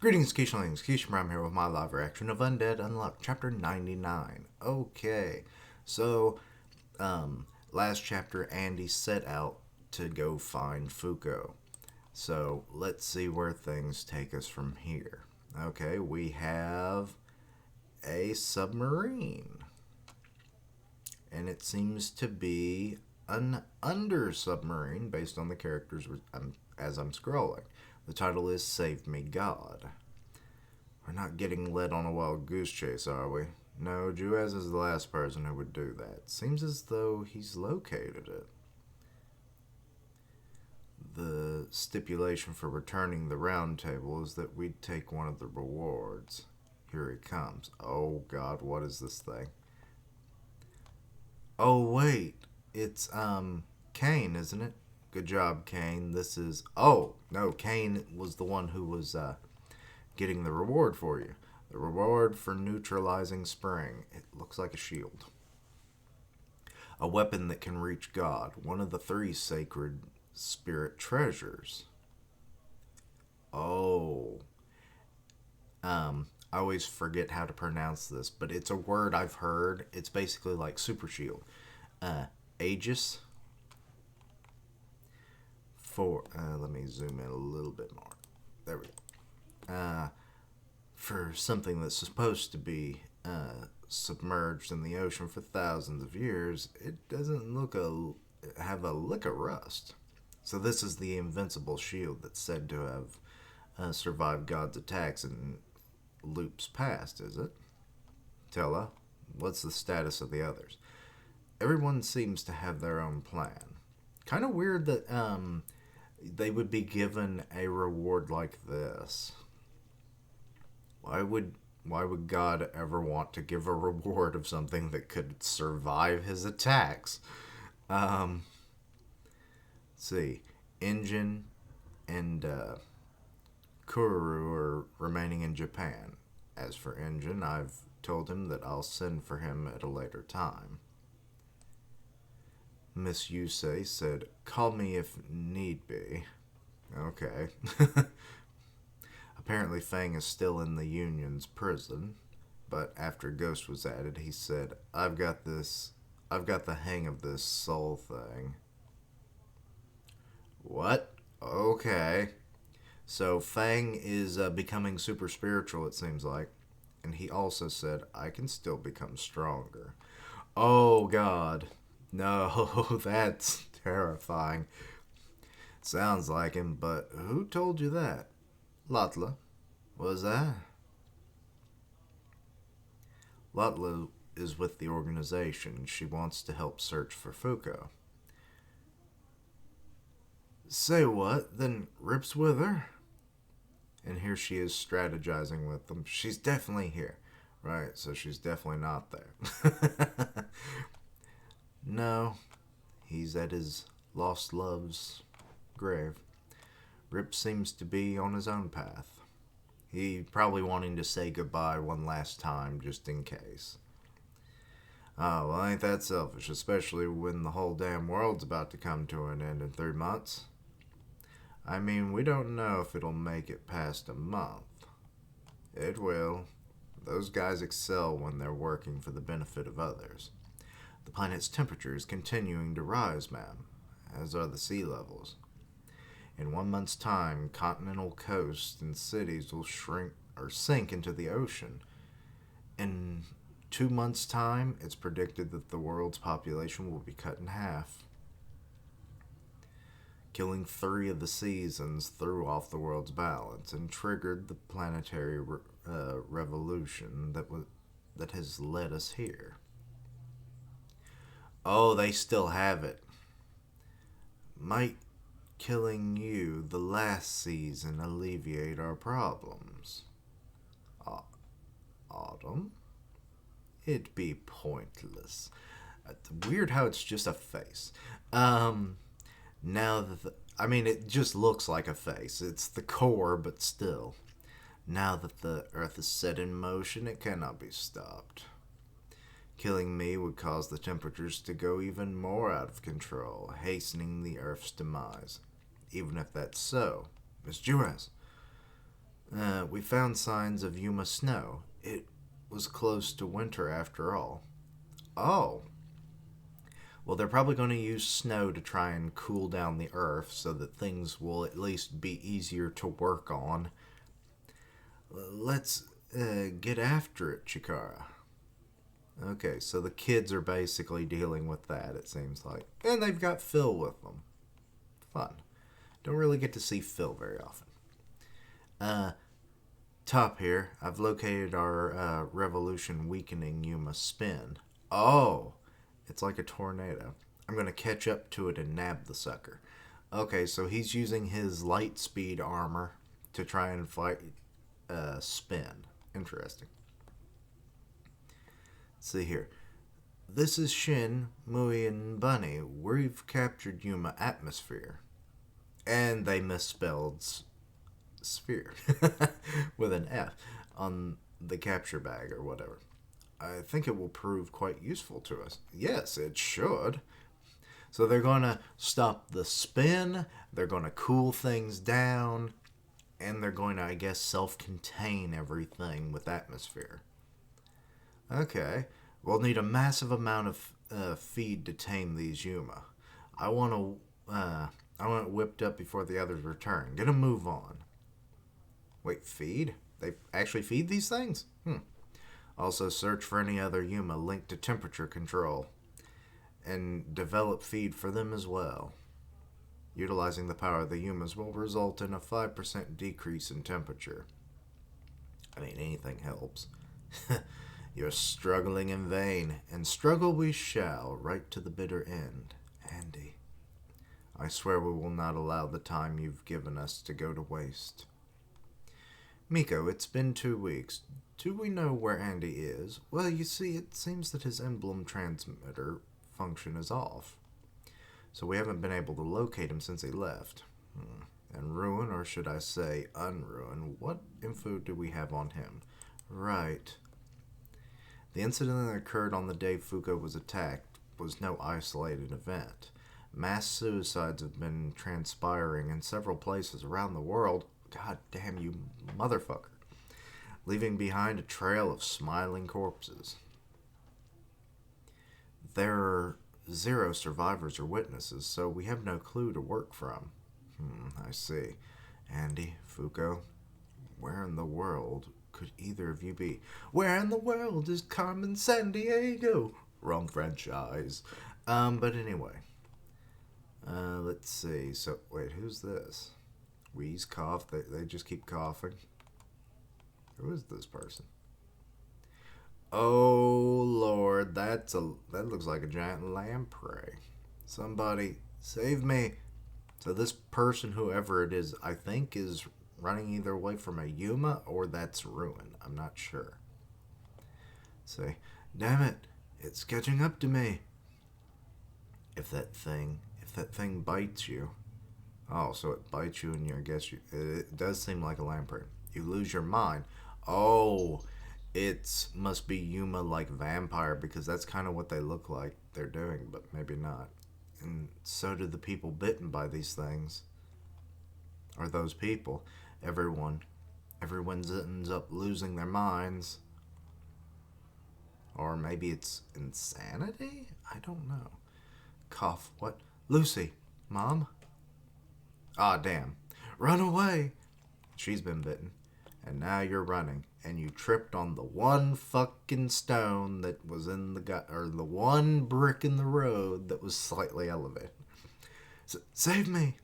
Greetings, Keishlings. Keishram here with my live reaction of Undead Unluck, Chapter 99. Okay, so, last chapter, Andy set out to go find Fuko. So, let's see where things take us from here. Okay, we have a submarine. And it seems to be an under submarine based on the characters as I'm scrolling. The title is Save Me God. We're not getting led on a wild goose chase, are we? No, Juez is the last person who would do that. Seems as though he's located it. The stipulation for returning the round table is that we'd take one of the rewards. Here he comes. Oh god, what is this thing? Oh wait, it's Kane, isn't it? Good job, Kane. This is oh no, Kane was the one who was getting the reward for you. The reward for neutralizing Spring. It looks like a shield. A weapon that can reach God. One of the 3 sacred spirit treasures. Oh. I always forget how to pronounce this, but it's a word I've heard. It's basically like super shield. Aegis. Let me zoom in a little bit more. There we go. For something that's supposed to be submerged in the ocean for thousands of years, it doesn't have a lick of rust. So this is the invincible shield that's said to have survived God's attacks in loops past, is it? Tella, what's the status of the others? Everyone seems to have their own plan. Kind of weird that they would be given a reward like this. Why would God ever want to give a reward of something that could survive his attacks? Let's see. Engine and Kuru are remaining in Japan. As for Engine, I've told him that I'll send for him at a later time. Miss Yusei said, call me if need be. Okay. Apparently Fang is still in the Union's prison, but after Ghost was added, he said, I've got the hang of this soul thing. What? Okay. So Fang is becoming super spiritual, it seems like. And he also said, I can still become stronger. Oh, God. No, that's terrifying. Sounds like him, but who told you that? Latla. Was that? Latla is with the organization. She wants to help search for Fuko. Say what? Then Rip's with her? And here she is strategizing with them. She's definitely here. Right, so she's definitely not there. No, he's at his lost love's grave. Rip seems to be on his own path. He probably wanting to say goodbye one last time just in case. Oh, well, ain't that selfish, especially when the whole damn world's about to come to an end in 3 months. I mean, we don't know if it'll make it past a month. It will. Those guys excel when they're working for the benefit of others. The planet's temperature is continuing to rise, ma'am, as are the sea levels. In 1 month's time, continental coasts and cities will shrink or sink into the ocean. In 2 months' time, it's predicted that the world's population will be cut in half. Killing 3 of the seasons threw off the world's balance and triggered the planetary revolution that has led us here. Oh, they still have it. Might killing you the last season alleviate our problems? Autumn? It'd be pointless. Weird how it's just a face. Now that it just looks like a face. It's the core, but still. Now that the Earth is set in motion, it cannot be stopped. Killing me would cause the temperatures to go even more out of control, hastening the Earth's demise. Even if that's so, Miss Juez, We found signs of Yuma snow. It was close to winter after all. Oh, well, they're probably going to use snow to try and cool down the earth so that things will at least be easier to work on. Let's get after it, Chikara. Okay, so the kids are basically dealing with that, it seems like. And they've got Phil with them. Fun. Don't really get to see Phil very often. Top here, I've located our Revolution Weakening Yuma spin. Oh, it's like a tornado. I'm going to catch up to it and nab the sucker. Okay, so he's using his light speed armor to try and fight spin. Interesting. Let's see here. This is Shin, Mui, and Bunny. We've captured Yuma atmosphere. And they misspelled sphere with an F on the capture bag or whatever. I think it will prove quite useful to us. Yes, it should. So they're going to stop the spin, they're going to cool things down, and they're going to, I guess, self-contain everything with atmosphere. Okay, we'll need a massive amount of feed to tame these Yuma. I want it whipped up before the others return. Get a move on. Wait, feed? They actually feed these things? Also, search for any other Yuma linked to temperature control. And develop feed for them as well. Utilizing the power of the Yumas will result in a 5% decrease in temperature. I mean, anything helps. You're struggling in vain, and struggle we shall, right to the bitter end. Andy, I swear we will not allow the time you've given us to go to waste. Miko, it's been 2 weeks. Do we know where Andy is? Well, you see, it seems that his emblem transmitter function is off. So we haven't been able to locate him since he left. And Ruin, or should I say Unruin, what info do we have on him? Right. The incident that occurred on the day Fuko was attacked was no isolated event. Mass suicides have been transpiring in several places around the world. God damn you, motherfucker. Leaving behind a trail of smiling corpses. There are 0 survivors or witnesses, so we have no clue to work from. I see. Andy, Fuko, where in the world could either of you be? Where in the world is Carmen Sandiego? Wrong franchise. But anyway. Let's see. So, wait, who's this? Wheeze, cough. They just keep coughing. Who is this person? Oh, Lord. That looks like a giant lamprey. Somebody save me. So this person, whoever it is, I think is running either away from a Yuma or that's Ruin. I'm not sure. Say, damn it. It's catching up to me. If that thing bites you. Oh, so it bites you and it does seem like a lamprey. You lose your mind. Oh, it must be Yuma like vampire because that's kind of what they look like they're doing, but maybe not. And so do the people bitten by these things. Or those people. Everyone ends up losing their minds. Or maybe it's insanity? I don't know. Cough. What? Lucy. Mom? Ah, damn. Run away. She's been bitten. And now you're running. And you tripped on the one fucking stone that was in the gut, or the one brick in the road that was slightly elevated. So, save me.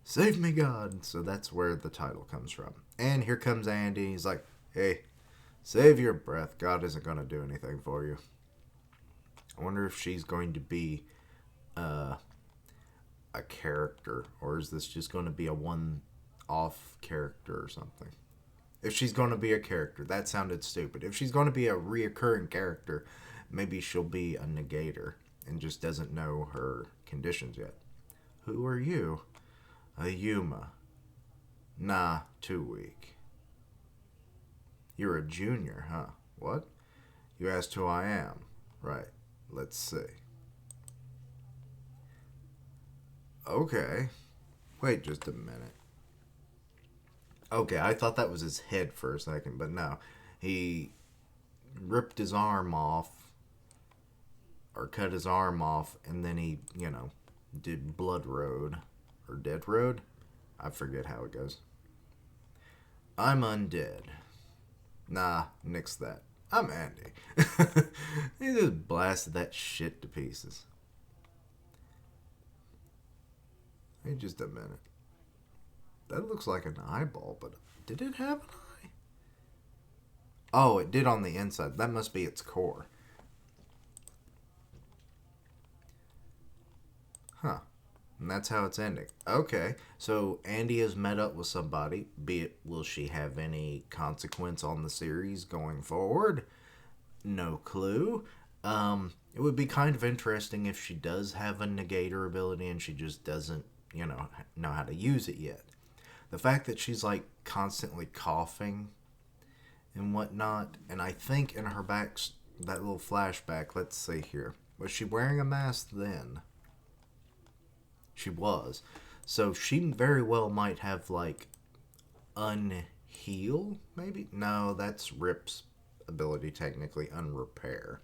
Save me, God. So that's where the title comes from. And here comes Andy. He's like, hey, save your breath. God isn't going to do anything for you. I wonder if she's going to be a character, or is this just going to be a one-off character or something? If she's going to be a character, that sounded stupid. If she's going to be a reoccurring character, maybe she'll be a negator and just doesn't know her conditions yet. Who are you? A Yuma. Nah, too weak. You're a junior, huh? What? You asked who I am. Right. Let's see. Okay. Wait just a minute. Okay, I thought that was his head for a second, but no. He ripped his arm off, or cut his arm off, and then he, did Blood Road, or Dead Road. I forget how it goes. I'm undead. Nah, nix that. I'm Andy. He just blasted that shit to pieces. Hey, just a minute. That looks like an eyeball, but did it have an eye? Oh, it did on the inside. That must be its core. Huh. And that's how it's ending. Okay, so Andy has met up with somebody. Be it, will she have any consequence on the series going forward? No clue. It would be kind of interesting if she does have a negator ability and she just doesn't, know how to use it yet. The fact that she's like constantly coughing and whatnot, and I think in her back, that little flashback, let's see here, was she wearing a mask then? She was. So she very well might have like unheal, maybe? No, that's Rip's ability technically, unrepair.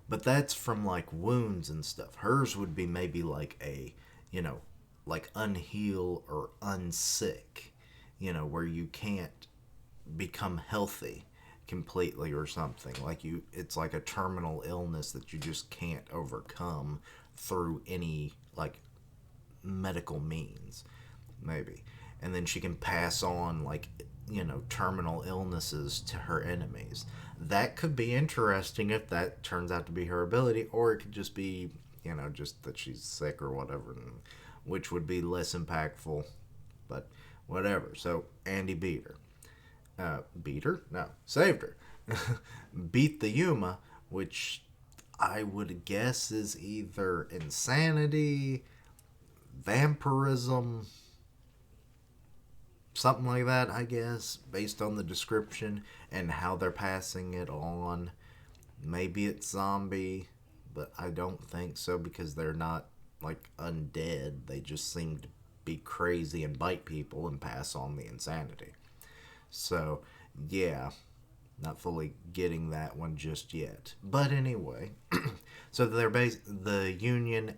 But that's from like wounds and stuff. Hers would be maybe like a, you know, like unheal or unsick, where you can't become healthy completely or something. Like it's like a terminal illness that you just can't overcome through any like medical means, maybe. And then she can pass on like terminal illnesses to her enemies. That could be interesting if that turns out to be her ability, or it could just be just that she's sick or whatever, which would be less impactful. But whatever. So Andy beat her. Beat her? No, saved her. Beat the Yuma, which I would guess is either insanity, vampirism, something like that, I guess, based on the description and how they're passing it on. Maybe it's zombie, but I don't think so because they're not like undead. They just seem to be crazy and bite people and pass on the insanity. So, yeah, not fully getting that one just yet. But anyway, so the Union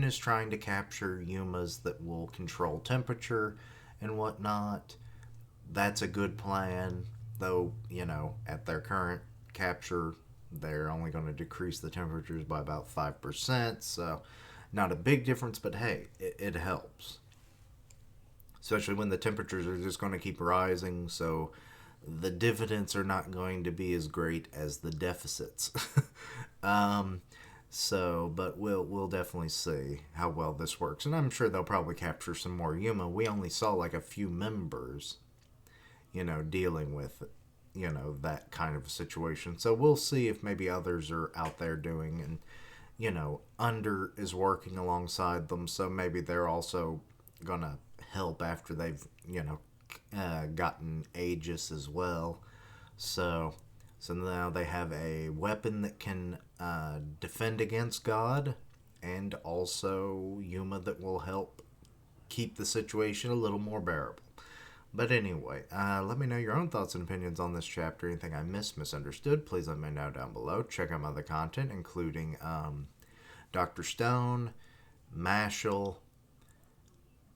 is trying to capture Yumas that will control temperature and whatnot. That's a good plan, though, at their current capture, they're only going to decrease the temperatures by about 5%, so not a big difference, but hey, it helps. Especially when the temperatures are just going to keep rising, so the dividends are not going to be as great as the deficits. um, but we'll definitely see how well this works, and I'm sure they'll probably capture some more Yuma. We only saw like a few members, dealing with, that kind of a situation. So we'll see if maybe others are out there doing, and Under is working alongside them, so maybe they're also gonna help after they've gotten Aegis as well. So now they have a weapon that can defend against God, and also Yuma that will help keep the situation a little more bearable. But anyway, let me know your own thoughts and opinions on this chapter. Anything I missed, misunderstood, please let me know down below. Check out my other content, including Dr. Stone, Mashal,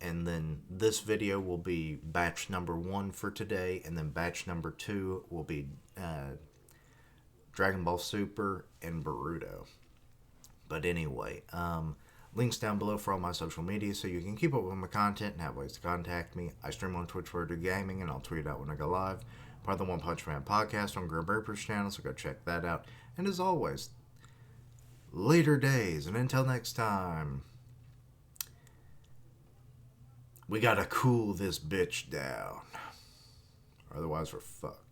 and then this video will be batch number 1 for today, and then batch number 2 will be Dragon Ball Super and Boruto. But anyway, links down below for all my social media so you can keep up with my content and have ways to contact me. I stream on Twitch for gaming, and I'll tweet out when I go live. Part of the One Punch Man podcast on Grim Reaper's channel, so go check that out. And as always, later days, and until next time, we gotta cool this bitch down. Otherwise, we're fucked.